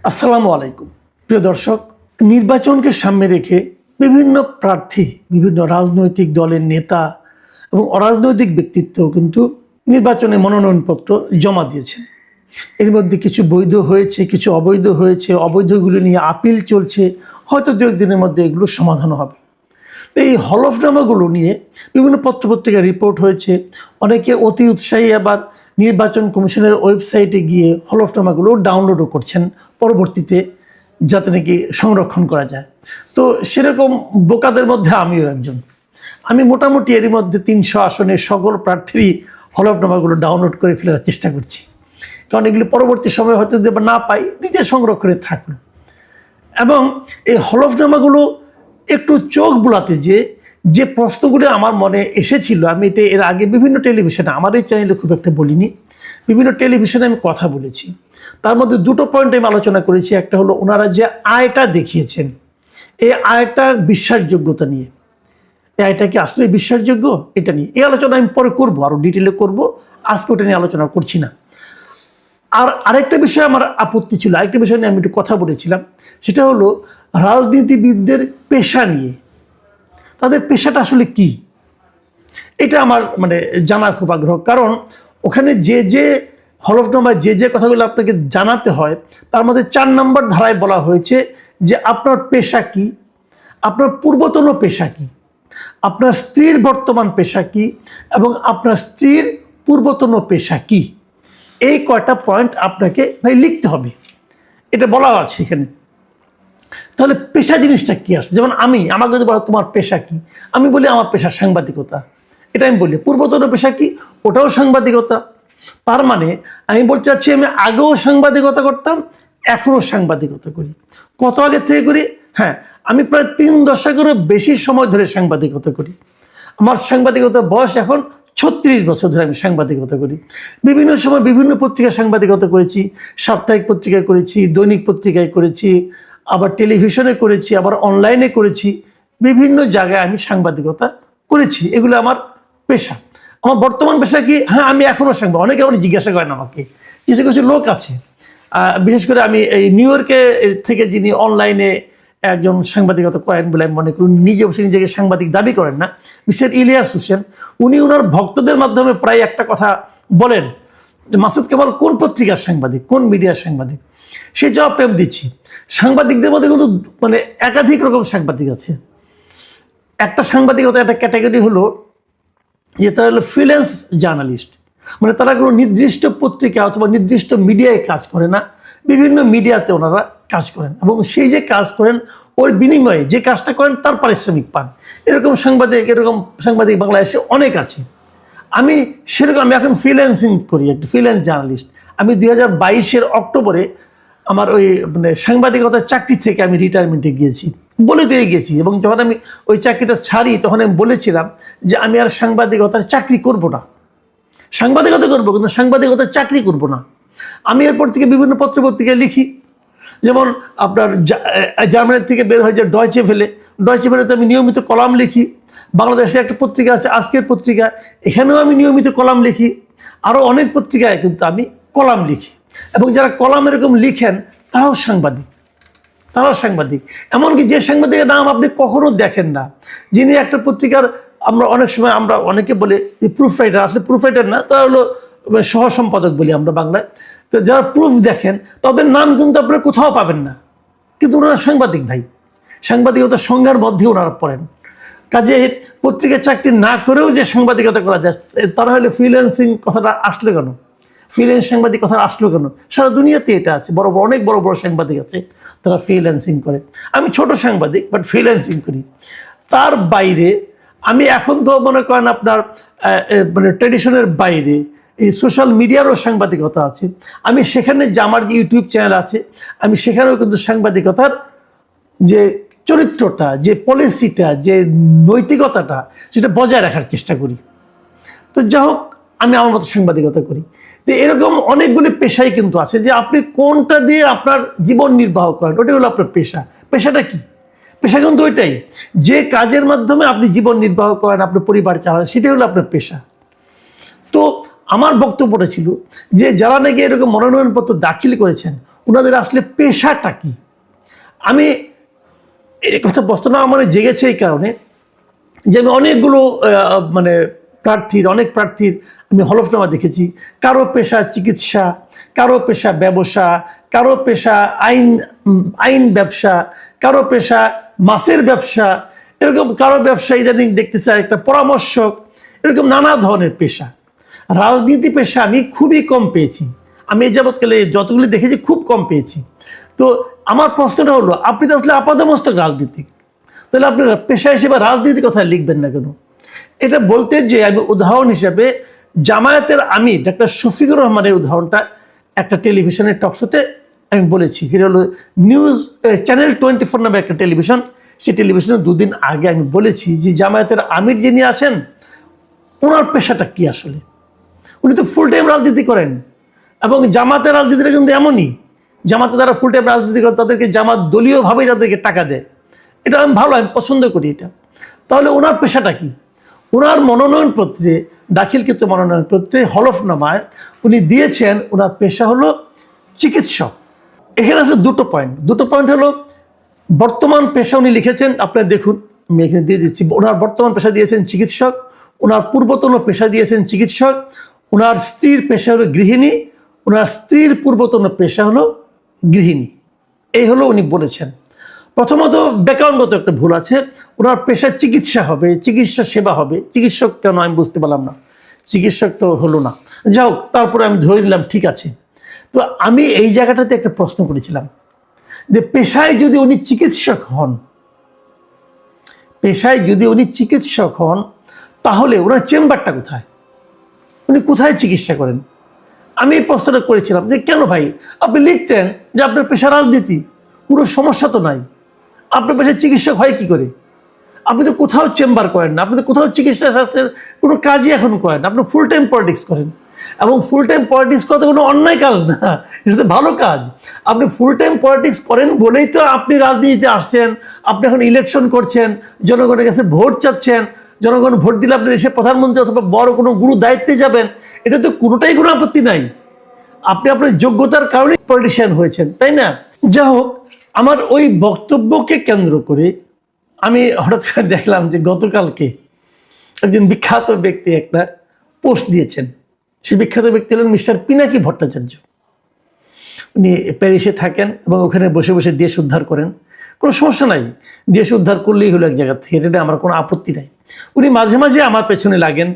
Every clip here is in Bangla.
আসসালামু আলাইকুম প্রিয় দর্শক, নির্বাচনকে সামনে রেখে বিভিন্ন প্রার্থী, বিভিন্ন রাজনৈতিক দলের নেতা এবং অরাজনৈতিক ব্যক্তিত্ব কিন্তু নির্বাচনে মনোনয়নপত্র জমা দিয়েছেন। এর মধ্যে কিছু বৈধ হয়েছে, কিছু অবৈধ হয়েছে। অবৈধগুলো নিয়ে আপিল চলছে, হয়তো দু একদিনের মধ্যে এগুলো সমাধান হবে। এই হলফনামাগুলো নিয়ে বিভিন্ন পত্রপত্রিকায় রিপোর্ট হয়েছে। অনেকে অতি উৎসাহী আবার নির্বাচন কমিশনের ওয়েবসাইটে গিয়ে হলফনামাগুলো ডাউনলোডও করছেন পরবর্তীতে, যাতে নাকি সংরক্ষণ করা যায়। তো সেরকম বোকাদের মধ্যে আমিও একজন। আমি মোটামুটি এরই মধ্যে 300 আসনের সকল প্রার্থীরই হলফনামাগুলো ডাউনলোড করে ফেলার চেষ্টা করছি, কারণ এগুলি পরবর্তী সময় হয়তো যদি না পাই, নিজে সংগ্রহ করে থাকলো। এবং এই হলফনামাগুলো একটু চোখ বুলাতে যে প্রশ্নগুলো আমার মনে এসেছিল, আমি এটা এর আগে বিভিন্ন টেলিভিশনে, আমার এই চ্যানেলে খুব একটা বলিনি, বিভিন্ন টেলিভিশনে আমি কথা বলেছি। তার মধ্যে দুটো পয়েন্ট আমি আলোচনা করেছি। একটা হলো ওনারা যে আয়টা দেখিয়েছেন, এই আয়টার বিশ্বাসযোগ্যতা নিয়ে, এই আয়টা কি আসলে বিশ্বাসযোগ্য, এটা নিয়ে এই আলোচনা আমি পরে করবো, আরও ডিটেলে করব। আজকে ওটা নিয়ে আলোচনা করছি না। আর আরেকটা বিষয় আমার আপত্তি ছিল, আরেকটা বিষয় নিয়ে আমি একটু কথা বলেছিলাম, সেটা হলো রাজনীতিবিদদের পেশা নিয়ে। তাদের পেশাটা আসলে কি, এটা আমার জানার খুব আগ্রহ। কারণ ওখানে যে হলফনামায় যে কথাগুলো আপনাকে জানাতে হয়, তার মধ্যে 4 নম্বর ধারায় বলা হয়েছে যে আপনার পেশা কি, আপনার পূর্বতন পেশা কি, আপনার স্ত্রীর বর্তমান পেশা কি, এবং আপনার স্ত্রীর পূর্বতন পেশা কি। এই কয়টা পয়েন্ট আপনাকে লিখতে হবে, এটা বলা আছে এখানে। তাহলে পেশা জিনিসটা কি আসলে? যেমন আমাকে যদি বলো তোমার পেশা কি, আমি বলি আমার পেশা সাংবাদিকতা, এটা আমি বলি। পূর্বতন পেশা কি, ওটাও সাংবাদিকতা। তার মানে আমি বলতে চাচ্ছি, আমি আগেও সাংবাদিকতা করতাম, এখনও সাংবাদিকতা করি। কত আগে থেকে করি? হ্যাঁ, আমি প্রায় 3 দশকেরও বেশি সময় ধরে সাংবাদিকতা করি। আমার সাংবাদিকতার বয়স এখন 36 বছর ধরে আমি সাংবাদিকতা করি। বিভিন্ন সময় বিভিন্ন পত্রিকায় সাংবাদিকতা করেছি, সাপ্তাহিক পত্রিকায় করেছি, দৈনিক পত্রিকায় করেছি, আবার টেলিভিশনে করেছি, আবার অনলাইনে করেছি। বিভিন্ন জায়গায় আমি সাংবাদিকতা করেছি, এগুলো আমার পেশা। আমার বর্তমান পেশা কি? হ্যাঁ, আমি এখনও অনেকে আমার জিজ্ঞাসা করেন আমাকে, কিছু কিছু লোক আছে, বিশেষ করে আমি এই নিউ ইয়র্কে থেকে যিনি অনলাইনে একজন সাংবাদিকতা করেন বলে আমি মনে করি, নিজে অবশ্যই নিজেকে সাংবাদিক দাবি করেন না, মিস্টার ইলিয়াস হোসেন। উনি ওনার ভক্তদের মাধ্যমে প্রায় একটা কথা বলেন যে মাসুদ কেবল কোন পত্রিকার সাংবাদিক, কোন মিডিয়ার সাংবাদিক। সেই জবাবটা আমি দিচ্ছি। সাংবাদিকদের মধ্যে কিন্তু একাধিক রকম সাংবাদিক আছে। একটা সাংবাদিকতা একটা ক্যাটাগরি হলো যে তারা হলো ফ্রিল্যান্স জার্নালিস্ট, তারা কোনো নির্দিষ্ট পত্রিকা অথবা নির্দিষ্ট মিডিয়ায় কাজ করে না, বিভিন্ন মিডিয়াতে ওনারা কাজ করেন, এবং সেই যে কাজ করেন ওর বিনিময়ে যে কাজটা করেন তার পারিশ্রমিক পান। এরকম সাংবাদিক বাংলাদেশে অনেক আছে। আমি এখন ফ্রিল্যান্সিং করি, একটা ফ্রিল্যান্স জার্নালিস্ট। আমি 2022-এর অক্টোবরে আমার ওই সাংবাদিকতার চাকরি থেকে আমি রিটায়ারমেন্টে গিয়েছি, বলে দিয়ে গেছি। এবং যখন আমি ওই চাকরিটা ছাড়ি, তখন আমি বলেছিলাম যে আমি আর সাংবাদিকতার চাকরি করব না, সাংবাদিকতা করবো কিন্তু সাংবাদিকতার চাকরি করব না। আমি এরপর থেকে বিভিন্ন পত্রপত্রিকায় লিখি। যেমন আপনার জার্মানির থেকে বের হয়ে যায় ডয়চে ভেলেতে আমি নিয়মিত কলাম লিখি। বাংলাদেশে একটা পত্রিকা আছে আজকের পত্রিকা, এখানেও আমি নিয়মিত কলাম লিখি। আরও অনেক পত্রিকায় কিন্তু আমি কলাম লিখি, এবং যারা কলাম এরকম লিখেন তারাও সাংবাদিক। এমনকি যে সাংবাদিকের নাম আপনি কখনো দেখেন না, যিনি একটা পত্রিকার, অনেক সময় আমরা অনেকে বলে যে প্রুফ রাইটার, আসলে প্রুফ রাইটার না, তারা হলো সহ সম্পাদক বলি আমরা বাংলায়। তো যারা প্রুফ দেখেন তাদের নাম কিন্তু আপনারা কোথাও পাবেন না, কিন্তু ওনারা সাংবাদিক ভাই, সাংবাদিকতার সংজ্ঞার মধ্যে ওনারা পড়েন। কাজে পত্রিকা চাকরি না করেও যে সাংবাদিকতা করা যায়, তারা হলে ফ্রিল্যান্সিং কথাটা আসলো কেন, ফ্রিল্যান্স সাংবাদিক কথা আসলো কেন? সারা দুনিয়াতে এটা আছে, অনেক বড় বড় সাংবাদিক আছে তারা ফ্রিল্যান্সিং করে। আমি ছোট সাংবাদিক, বাট ফ্রিল্যান্সিং করি। তার বাইরে আমি এখন তো মনে করেন আপনার ট্র্যাডিশনের বাইরে এই সোশ্যাল মিডিয়ারও সাংবাদিকতা আছে। আমি সেখানে যে আমার যে ইউটিউব চ্যানেল আছে, আমি সেখানেও কিন্তু সাংবাদিকতার যে চরিত্রটা, যে পলিসিটা, যে নৈতিকতাটা, সেটা বজায় রাখার চেষ্টা করি। তো যাই হোক, আমি আমার মতো সাংবাদিকতা করি। তো এরকম অনেকগুলি পেশাই কিন্তু আছে, যে আপনি কোনটা দিয়ে আপনার জীবন নির্বাহ করেন, ওটাই হলো আপনার পেশা। পেশাটা কি? পেশা কিন্তু ওইটাই, যে কাজের মাধ্যমে আপনি জীবন নির্বাহ করেন, আপনার পরিবার চালান, সেটাই হলো আপনার পেশা। তো আমার বক্তব্যটা ছিল যে যারা নাকি এরকম মনোনয়নপত্র দাখিল করেছেন, ওনাদের আসলে পেশাটা কি। আমি এই কথা প্রশ্ন আমার জেগেছে এই কারণে যে আমি অনেকগুলো মানে অনেক প্রার্থীর আমি হলফনামা দেখেছি। কারো পেশা চিকিৎসা, কারো পেশা ব্যবসা, কারো পেশা আইন ব্যবসা, কারো পেশা মাছের ব্যবসা, এরকম কারো ব্যবসা ইদানিং দেখতেছে একটা পরামর্শক, এরকম নানা ধরনের পেশা। রাজনীতি পেশা আমি খুবই কম পেয়েছি, আমি এই যাবৎকালে যতগুলি দেখেছি খুব কম পেয়েছি। তো আমার প্রশ্নটা হলো, আপনি তো আসলে আপাতমস্তক রাজনীতিক, তাহলে আপনি পেশা হিসেবে রাজনীতির কথা লিখবেন না কেন? এটা বলতে যে আমি উদাহরণ হিসেবে জামায়াতের আমির ডাক্তার শফিকুর রহমানের উদাহরণটা একটা টেলিভিশনের টকশোতে আমি বলেছি। সেটা হলো নিউজ চ্যানেল 24 নামে একটা টেলিভিশন, সেই টেলিভিশনে 2 দিন আগে আমি বলেছি যে জামায়াতের আমির যিনি আছেন ওনার পেশাটা কি আসলে। উনি তো ফুল টাইম রাজনীতি করেন, এবং জামাতের রাজনীতিটা কিন্তু এমনই, জামাতে যারা ফুল টাইম রাজনীতি করে তাদেরকে জামাত দলীয়ভাবেই তাদেরকে টাকা দেয়। এটা আমি ভালো, আমি পছন্দ করি এটা। তাহলে ওনার পেশাটা কি? ওনার মনোনয়নপত্রে, দাখিলকৃত মনোনয়নপত্রে হলফনামায় উনি দিয়েছেন ওনার পেশা হলো চিকিৎসক। এখানে আছে দুটো পয়েন্ট হলো বর্তমান পেশা উনি লিখেছেন, আপনারা দেখুন আমি এখানে দিয়ে দিচ্ছি। ওনার বর্তমান পেশা দিয়েছেন চিকিৎসক, ওনার পূর্বতন পেশা দিয়েছেন চিকিৎসক, ওনার স্ত্রীর পেশা হলো গৃহিণী, ওনার স্ত্রীর পূর্বতন পেশা হলো গৃহিণী। এই হলো উনি বলেছেন। প্রথমত ব্যাকরণগত একটা ভুল আছে, ওনার পেশা চিকিৎসা হবে, চিকিৎসা সেবা হবে, চিকিৎসক কেন আমি বুঝতে পারলাম না, চিকিৎসক তো হলো না। যাই হোক, তারপরে আমি ধরে দিলাম ঠিক আছে। তো আমি এই জায়গাটাতে একটা প্রশ্ন করেছিলাম যে পেশায় যদি উনি চিকিৎসক হন, তাহলে ওনার চেম্বারটা কোথায়, উনি কোথায় চিকিৎসা করেন? আমি এই প্রশ্নটা করেছিলাম যে কেন ভাই আপনি লিখতেন যে আপনার পেশা রাজনীতি, পুরো সমস্যা তো নাই, আপনার পেশায় চিকিৎসক হয় কি করে? আপনি তো কোথাও চেম্বার করেন না, আপনি তো কোথাও চিকিৎসা শাস্ত্রের কোনো কাজই এখন করেন না, আপনি ফুল টাইম পলিটিক্স করেন। এবং ফুল টাইম পলিটিক্স করা তো কোনো অন্যায় কাজ না, এটা তো ভালো কাজ। আপনি ফুল টাইম পলিটিক্স করেন বলেই তো আপনি রাজনীতিতে আসছেন, আপনি এখন ইলেকশন করছেন, জনগণের কাছে ভোট চাচ্ছেন, জনগণ ভোট দিলে আপনি দেশের প্রধানমন্ত্রী অথবা বড় কোনো গুরু দায়িত্বে যাবেন, এটা তো কোনোটাই কোনো আপত্তি নাই। আপনি আপনার যোগ্যতার কারণে পলিটিশিয়ান হয়েছেন, তাই না? যা হোক, আমার ওই বক্তব্যকে কেন্দ্র করে আমি হঠাৎ করে দেখলাম যে গতকালকে একজন বিখ্যাত ব্যক্তি একটা পোস্ট দিয়েছেন। সেই বিখ্যাত ব্যক্তি হলেন মিস্টার পিনাকি ভট্টাচার্য। উনি প্যারিসে থাকেন এবং ওখানে বসে বসে দেশ উদ্ধার করেন। কোনো সমস্যা নাই, দেশ উদ্ধার করলেই হলো এক জায়গা থেকে, এটা আমার কোনো আপত্তি নাই। উনি মাঝে মাঝে আমার পেছনে লাগেন,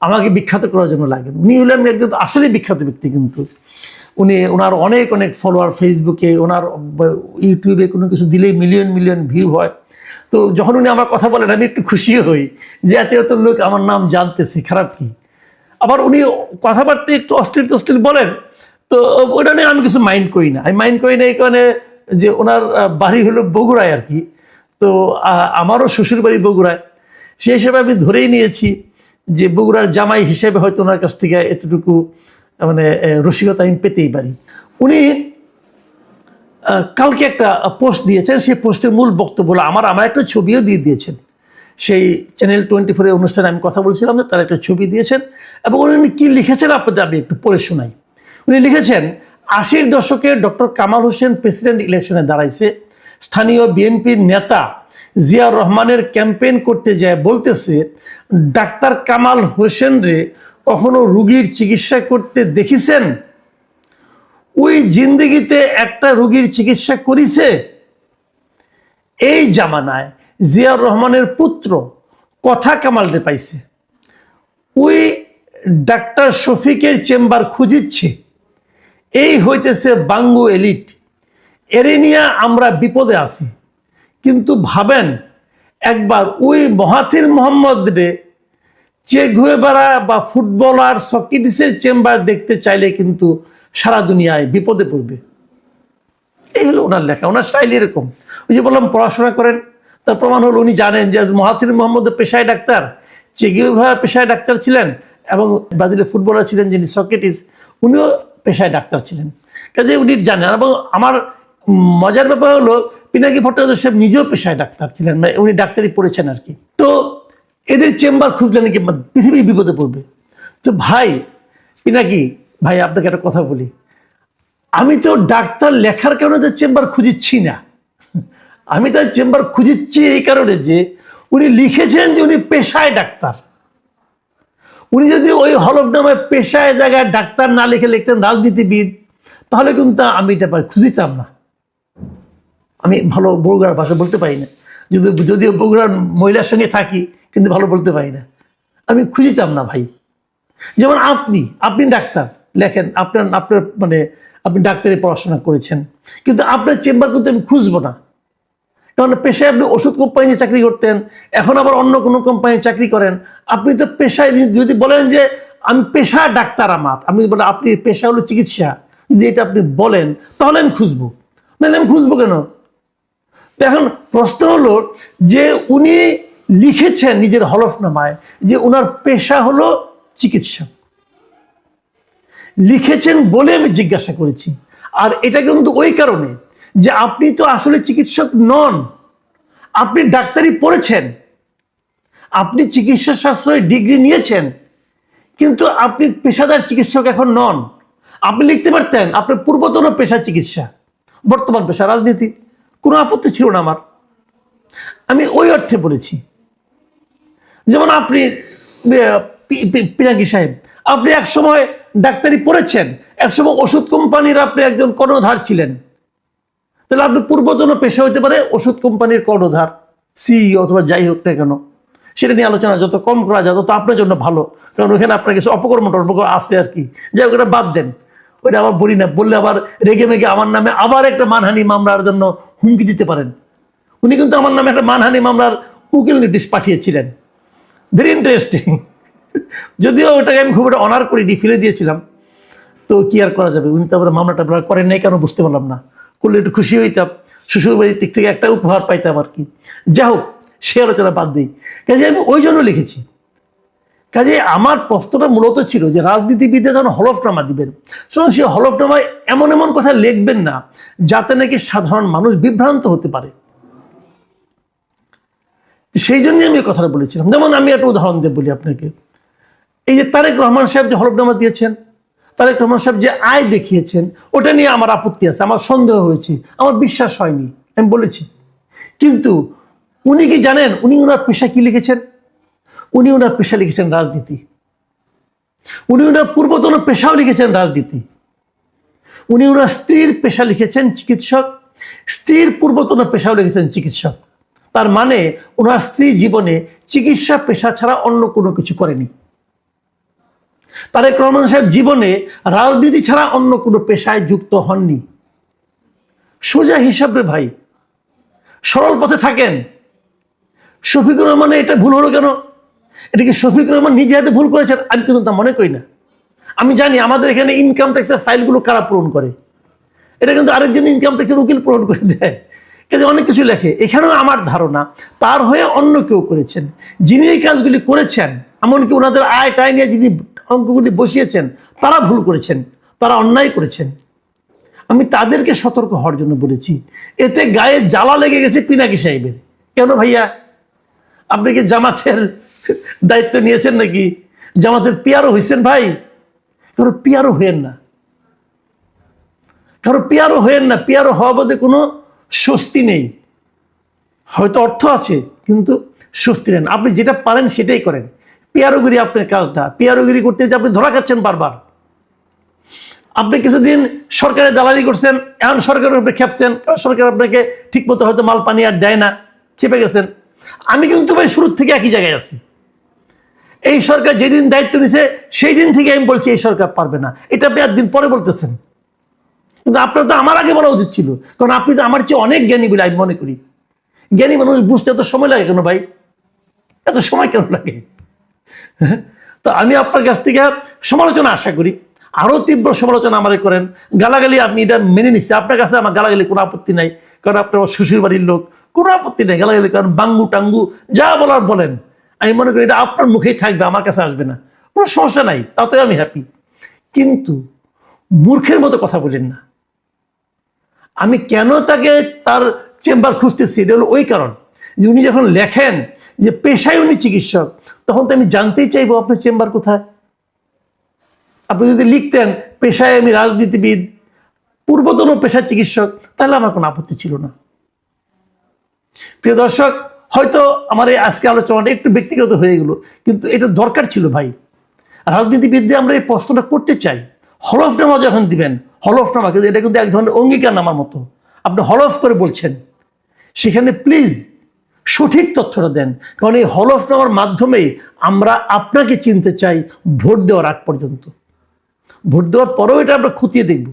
আমাকে বিখ্যাত করার জন্য লাগেন। উনি হলেন একজন আসলে বিখ্যাত ব্যক্তি, কিন্তু ওনার অনেক ফলোয়ার ফেসবুকে, ওনার ইউটিউবে কোনো কিছু দিলেই মিলিয়ন ভিউ হয়। তো যখন উনি আমার কথা বলেন আমি একটু খুশিও হই যে এত লোক আমার নাম জানতেছে, খারাপ কি। আবার উনি কথাবার্তা একটু অশ্লীল বলেন, তো ওটা নিয়ে আমি কিছু মাইন্ড করি না। আমি মাইন্ড করি না এই কারণে যে ওনার বাড়ি হলো বগুড়ায় আর কি। তো আমারও শ্বশুর বাড়ি বগুড়ায়, সেই হিসেবে আমি ধরেই নিয়েছি যে বগুড়ার জামাই হিসেবে হয়তো ওনার কাছ থেকে এতটুকু মানে রসিকতা আমি পেতেই পারি। উনি কালকে একটা পোস্ট দিয়েছেন, সেই পোস্টের মূল বক্তব্য হলো আমার একটা ছবিও দিয়ে দিয়েছেন। সেই চ্যানেল 24 অনুষ্ঠানে আমি কথা বলছিলাম যে তার একটা ছবি দিয়েছেন, এবং উনি কী লিখেছেন আপনাদের আমি একটু পড়ে শোনাই। উনি লিখেছেন, 80-র দশকে ডক্টর কামাল হোসেন প্রেসিডেন্ট ইলেকশনে দাঁড়াইছে, স্থানীয় বিএনপির নেতা জিয়াউর রহমানের ক্যাম্পেইন করতে যায় বলতেছে ডাক্তার কামাল হোসেন রে কখনো রুগীর চিকিৎসা করতে দেখিছেন? ওই জিন্দগিতে একটা রুগীর চিকিৎসা করিছে? এই জামানায় জিয়াউর রহমানের পুত্র কথা কামালরে পাইছে, ওই ডাক্তার শফিকের চেম্বার খুঁজিচ্ছে। এই হইতেছে বাঙ্গু এলিট, এরে নিয়ে আমরা বিপদে আছি। কিন্তু ভাবেন একবার ওই মহাথির মোহাম্মদ রে চে গুয়েভারা বা ফুটবলার সক্রেটিসের চেম্বার দেখতে চাইলে কিন্তু সারা দুনিয়ায় বিপদে পড়বে। এই হলো ওনার লেখা, ওনার স্টাইল এরকম। ওই যে বললাম পড়াশোনা করেন, তার প্রমাণ হলো উনি জানেন যে মহাথির মোহাম্মদ পেশায় ডাক্তার, চে গুয়েভারা পেশায় ডাক্তার ছিলেন, এবং ব্রাজিলের ফুটবলার ছিলেন যিনি সক্রেটিস, উনিও পেশায় ডাক্তার ছিলেন। কাজে উনি জানেন। এবং আমার মজার ব্যাপার হলো পিনাকি ভট্টাচার্য সাহেব নিজেও পেশায় ডাক্তার ছিলেন, মানে উনি ডাক্তারি পড়েছেন আর কি। তো এদের চেম্বার খুঁজলে নাকি পৃথিবী বিপদে পড়বে। তো ভাই পিনাকি ভাই, আপনাকে একটা কথা বলি, আমি তো ডাক্তার লেখার কারণে তো চেম্বার খুঁজিচ্ছি না, আমি তার চেম্বার খুঁজিচ্ছি এই কারণে যে উনি লিখেছেন যে উনি পেশায় ডাক্তার। উনি যদি ওই হলফনামায় পেশায় জায়গায় ডাক্তার না লিখে লিখতেন রাজনীতিবিদ, তাহলে কিন্তু আমি এটা খুঁজিতাম না। আমি ভালো বগুড়ার ভাষা বলতে পারি না, যদিও বগুড়ার মহিলার সঙ্গে থাকি, কিন্তু ভালো বলতে পারি না, আমি খুঁজিতাম না ভাই। যেমন আপনি ডাক্তার লেখেন, আপনার আপনার মানে আপনি ডাক্তারি পড়াশোনা করেছেন, কিন্তু আপনার চেম্বার কিন্তু আমি খুঁজবো না, কারণ পেশায় আপনি ওষুধ কোম্পানিতে চাকরি করতেন, এখন আবার অন্য কোনো কোম্পানিতে চাকরি করেন। আপনি তো পেশায় যদি বলেন যে আমি পেশা ডাক্তার, আমি বলে আপনি পেশা হলো চিকিৎসা, যদি এটা আপনি বলেন তাহলে আমি খুঁজবো, নাহলে আমি খুঁজবো কেন? তো এখন প্রশ্ন হলো যে উনি লিখেছেন নিজের হলফনামায় যে ওনার পেশা হলো চিকিৎসক, লিখেছেন বলে আমি জিজ্ঞাসা করেছি। আর এটা কিন্তু ওই কারণে যে আপনি তো আসলে চিকিৎসক নন, আপনি ডাক্তারি পড়েছেন, আপনি চিকিৎসা শাস্ত্রে ডিগ্রি নিয়েছেন, কিন্তু আপনি পেশাদার চিকিৎসক এখন নন। আপনি লিখতে পারতেন আপনার পূর্বতন পেশা চিকিৎসা, বর্তমান পেশা রাজনীতি, কোনো আপত্তি ছিল না আমার। আমি ওই অর্থে বলেছি। যেমন আপনি পিনাকি সাহেব, আপনি একসময় ডাক্তারি পড়েছেন, একসময় ওষুধ কোম্পানির আপনি একজন কর্ণধার ছিলেন, তাহলে আপনি পূর্বতন পেশা হইতে পারে ওষুধ কোম্পানির কর্ণধার, সিইও অথবা যাই হোক না কেন, সেটা নিয়ে আলোচনা যত কম করা যায় তত আপনার জন্য ভালো, কারণ ওখানে আপনার কিছু অপকর্ম আছে আর কি। যাই হোক, ওটা বাদ দেন, ওইটা আবার বলি না, বললে আবার রেগে মেগে আমার নামে আবার একটা মানহানি মামলার জন্য হুমকি দিতে পারেন। উনি কিন্তু আমার নামে একটা মানহানি মামলার উকিল নোটিশ পাঠিয়েছিলেন, ভেরি ইন্টারেস্টিং। যদিও ওটাকে আমি খুব একটা অনার করিনি, ফেলে দিয়েছিলাম, তো কি আর করা যাবে। উনি তো আবার মামলাটা করেন নাই, কেন বুঝতে পারলাম না, করলে একটু খুশি হইতাম, শ্বশুরবাড়ির দিক থেকে একটা উপহার পাইতাম আর কি। যা হোক, সে আলোচনা বাদ দিই। কাজে আমি ওই জন্য লিখেছি। কাজে আমার প্রশ্নটা মূলত ছিল যে রাজনীতিবিদরা যখন হলফনামা দিবেন, তখন সে হলফনামায় এমন এমন কথা লিখবেন না যাতে নাকি সাধারণ মানুষ বিভ্রান্ত হতে পারে। সেই জন্যই আমি কথাটা বলেছিলাম। যেমন আমি একটা উদাহরণ দিয়ে বলি আপনাকে, এই যে তারেক রহমান সাহেব যে হলফনামা দিয়েছেন, তারেক রহমান সাহেব যে আয় দেখিয়েছেন, ওটা নিয়ে আমার আপত্তি আছে, আমার সন্দেহ হয়েছে, আমার বিশ্বাস হয়নি, আমি বলেছি। কিন্তু উনি কি জানেন উনি ওনার পেশা কি লিখেছেন? উনি ওনার পেশা লিখেছেন রাজনীতি। উনি ওনার পূর্বতন পেশাও লিখেছেন রাজনীতি। উনি ওনার স্ত্রীর পেশা লিখেছেন চিকিৎসক, স্ত্রীর পূর্বতন পেশাও লিখেছেন চিকিৎসক। তার মানে ওনার স্ত্রী জীবনে চিকিৎসা পেশা ছাড়া অন্য কোনো কিছু করেনি। তারেক রহমান সাহেব জীবনে রাজনীতি ছাড়া অন্য কোনো পেশায় যুক্ত হননি। সোজা হিসাব রে ভাই, সরল পথে থাকেন। শফিকুর রহমানের এটা ভুল হলো কেন? এটা কি শফিকুর রহমান নিজে হাতে ভুল করেছেন? আমি কিন্তু তা মনে করি না। আমি জানি আমাদের এখানে ইনকাম ট্যাক্সের ফাইলগুলো কারা পূরণ করে, এটা কিন্তু আরেকজন ইনকাম ট্যাক্সের উকিল পূরণ করে দেয়, কিন্তু অনেক কিছু লেখে। এখানেও আমার ধারণা তার হয়ে অন্য কেউ করেছেন, যিনি এই কাজগুলি করেছেন, এমনকি ওনাদের আয় টায় নিয়ে যিনি অঙ্কগুলি বসিয়েছেন, তারা ভুল করেছেন, তারা অন্যায় করেছেন। আমি তাদেরকে সতর্ক হওয়ার জন্য বলেছি। এতে গায়ে জ্বালা লেগে গেছে পিনাকি সাহেবের। কেন ভাইয়া, আপনি কি জামাতের দায়িত্ব নিয়েছেন নাকি? জামাতের পিয়ারও হয়েছেন ভাই? কারো পিয়ারও হয়েন না, কারো পিয়ারও হয়েন না। পিয়ারও হওয়া বোধে কোনো স্বস্তি নেই, হয়তো অর্থ আছে কিন্তু স্বস্তি নেন। আপনি যেটা পারেন সেটাই করেন। পিয়ারোগিরি আপনার কাজটা, পিয়ারোগিরি করতে যে আপনি ধরা খাচ্ছেন বারবার। আপনি কিছুদিন সরকারের দালালি করছেন, এখন সরকারের উপরে খেপছেন, সরকার আপনাকে ঠিক মতো হয়তো মাল পানি আর দেয় না, চেপে গেছেন। আমি কিন্তু ভাই শুরুর থেকে একই জায়গায় আছি। এই সরকার যেদিন দায়িত্ব নিছে সেই দিন থেকে আমি বলছি এই সরকার পারবে না। এটা আপনি একদিন পরে বলতেছেন, কিন্তু আপনার তো আমার আগে বলা উচিত ছিল, কারণ আপনি তো আমার চেয়ে অনেক জ্ঞানী বলে আমি মনে করি। জ্ঞানী মানুষ বুঝতে এত সময় লাগে কেন ভাই? এত সময় কেন লাগে? তো আমি আপনার কাছ থেকে সমালোচনা আশা করি, আরো তীব্র সমালোচনা আমারে করেন। গালাগালি আপনি এটা মেনে নিচ্ছে, আপনার কাছে আমার গালাগালি কোনো আপত্তি নাই, কারণ আপনার শ্বশুর বাড়ির লোক, কোনো আপত্তি নাই গালাগালি, কারণ বাঙ্গু টাঙ্গু যা বলার বলেন। আমি মনে করি এটা আপনার মুখেই থাকবে, আমার কাছে আসবে না, কোনো সমস্যা নাই, তাতে আমি হ্যাপি। কিন্তু মূর্খের মতো কথা বলেন না। আমি কেন তাকে তার চেম্বার খুঁজতেছি, এটা হলো ওই কারণ যে উনি যখন লেখেন যে পেশায় উনি চিকিৎসক, তখন তো আমি জানতেই চাইবো আপনার চেম্বার কোথায়। আপনি যদি লিখতেন পেশায় আমি রাজনীতিবিদ, পূর্বতন পেশা চিকিৎসক, তাহলে আমার কোনো আপত্তি ছিল না। প্রিয় দর্শক, হয়তো আমার এই আজকে আলোচনাটা একটু ব্যক্তিগত হয়ে গেল, কিন্তু এটা দরকার ছিল ভাই। রাজনীতিবিদদের আমরা এই প্রশ্নটা করতে চাই। হলফনামা যখন দিবেন, হলফনামা কিন্তু এটা কিন্তু এক ধরনের অঙ্গীকার নামার মতো, আপনি হলফ করে বলছেন, সেখানে প্লিজ সঠিক তথ্যটা দেন। কারণ এই হলফনামার মাধ্যমে আমরা আপনাকে চিনতে চাই ভোট দেওয়ার আগ পর্যন্ত। ভোট দেওয়ার পরেও এটা আমরা খতিয়ে দেখব।